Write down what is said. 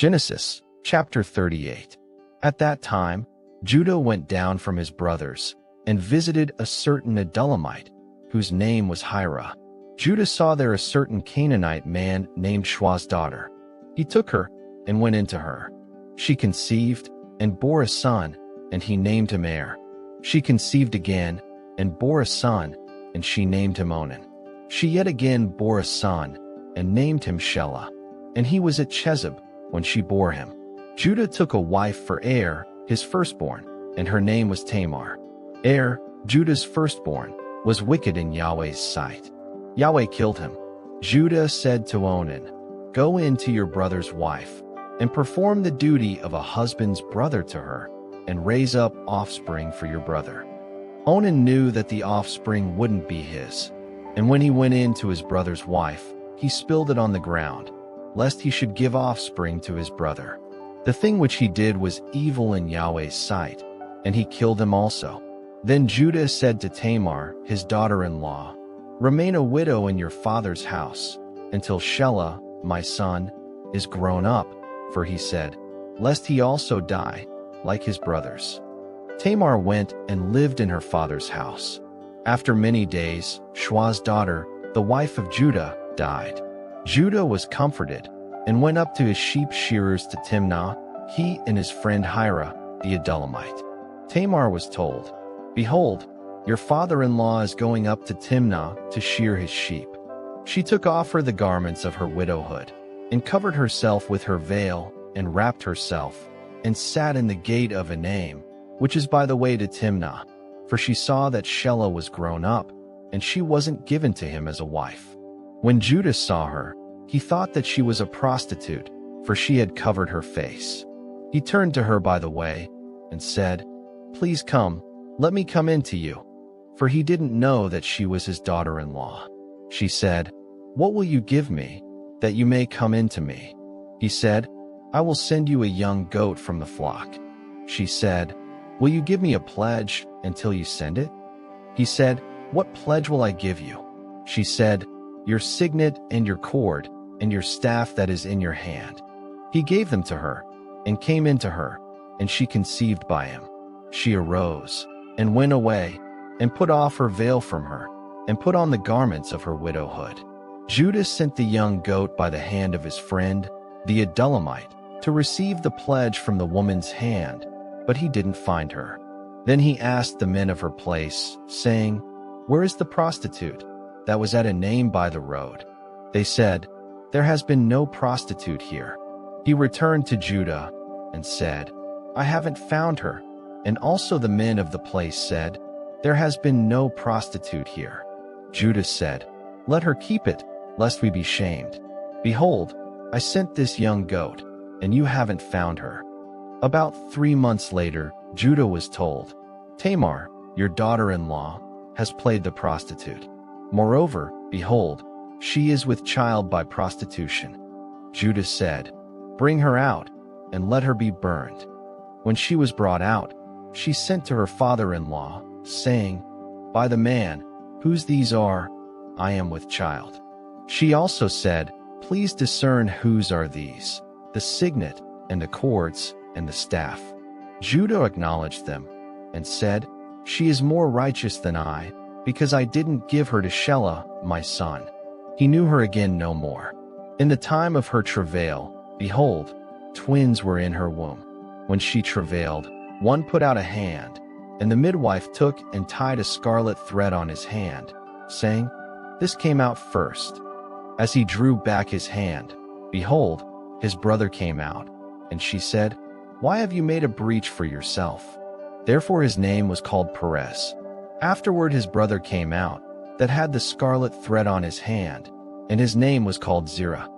Genesis chapter 38. At that time, Judah went down from his brothers and visited a certain Adullamite, whose name was Hira. Judah saw there a certain Canaanite man named Shua's daughter. He took her and went into her. She conceived and bore a son, and he named him Er. She conceived again and bore a son, and she named him Onan. She yet again bore a son, and named him Shelah. And he was at Chezib when she bore him. Judah took a wife for Er, his firstborn, and her name was Tamar. Er, Judah's firstborn, was wicked in Yahweh's sight. Yahweh killed him. Judah said to Onan, "Go in to your brother's wife, and perform the duty of a husband's brother to her, and raise up offspring for your brother." Onan knew that the offspring wouldn't be his, and when he went in to his brother's wife, he spilled it on the ground, lest he should give offspring to his brother. The thing which he did was evil in Yahweh's sight, and he killed him also. Then Judah said to Tamar, his daughter-in-law, "Remain a widow in your father's house, until Shelah, my son, is grown up," for he said, "Lest he also die, like his brothers." Tamar went and lived in her father's house. After many days, Shua's daughter, the wife of Judah, died. Judah was comforted, and went up to his sheep shearers to Timnah, he and his friend Hira, the Adullamite. Tamar was told, "Behold, your father-in-law is going up to Timnah to shear his sheep." She took off her the garments of her widowhood, and covered herself with her veil, and wrapped herself, and sat in the gate of Enaim, which is by the way to Timnah, for she saw that Shelah was grown up, and she wasn't given to him as a wife. When Judah saw her, he thought that she was a prostitute, for she had covered her face. He turned to her by the way, and said, "Please come, let me come in to you," for he didn't know that she was his daughter-in-law. She said, "What will you give me, that you may come in to me?" He said, "I will send you a young goat from the flock." She said, "Will you give me a pledge until you send it?" He said, "What pledge will I give you?" She said, "Your signet and your cord, and your staff that is in your hand." He gave them to her, and came into her, and she conceived by him. She arose, and went away, and put off her veil from her, and put on the garments of her widowhood. Judah sent the young goat by the hand of his friend, the Adullamite, to receive the pledge from the woman's hand, but he didn't find her. Then he asked the men of her place, saying, "Where is the prostitute that was at Enaim by the road?" They said, "There has been no prostitute here." He returned to Judah and said, "I haven't found her." And also the men of the place said, "There has been no prostitute here." Judah said, "Let her keep it, lest we be shamed. Behold, I sent this young goat, and you haven't found her." About 3 months later, Judah was told, "Tamar, your daughter-in-law, has played the prostitute. Moreover, behold, she is with child by prostitution." Judah said, "Bring her out, and let her be burned." When she was brought out, she sent to her father-in-law, saying, "By the man, whose these are, I am with child." She also said, "Please discern whose are these, the signet, and the cords, and the staff." Judah acknowledged them, and said, "She is more righteous than I, because I didn't give her to Shelah, my son." He knew her again no more. In the time of her travail, behold, twins were in her womb. When she travailed, one put out a hand, and the midwife took and tied a scarlet thread on his hand, saying, "This came out first." As he drew back his hand, behold, his brother came out, and she said, "Why have you made a breach for yourself?" Therefore his name was called Perez. Afterward his brother came out, that had the scarlet thread on his hand, and his name was called Zerah.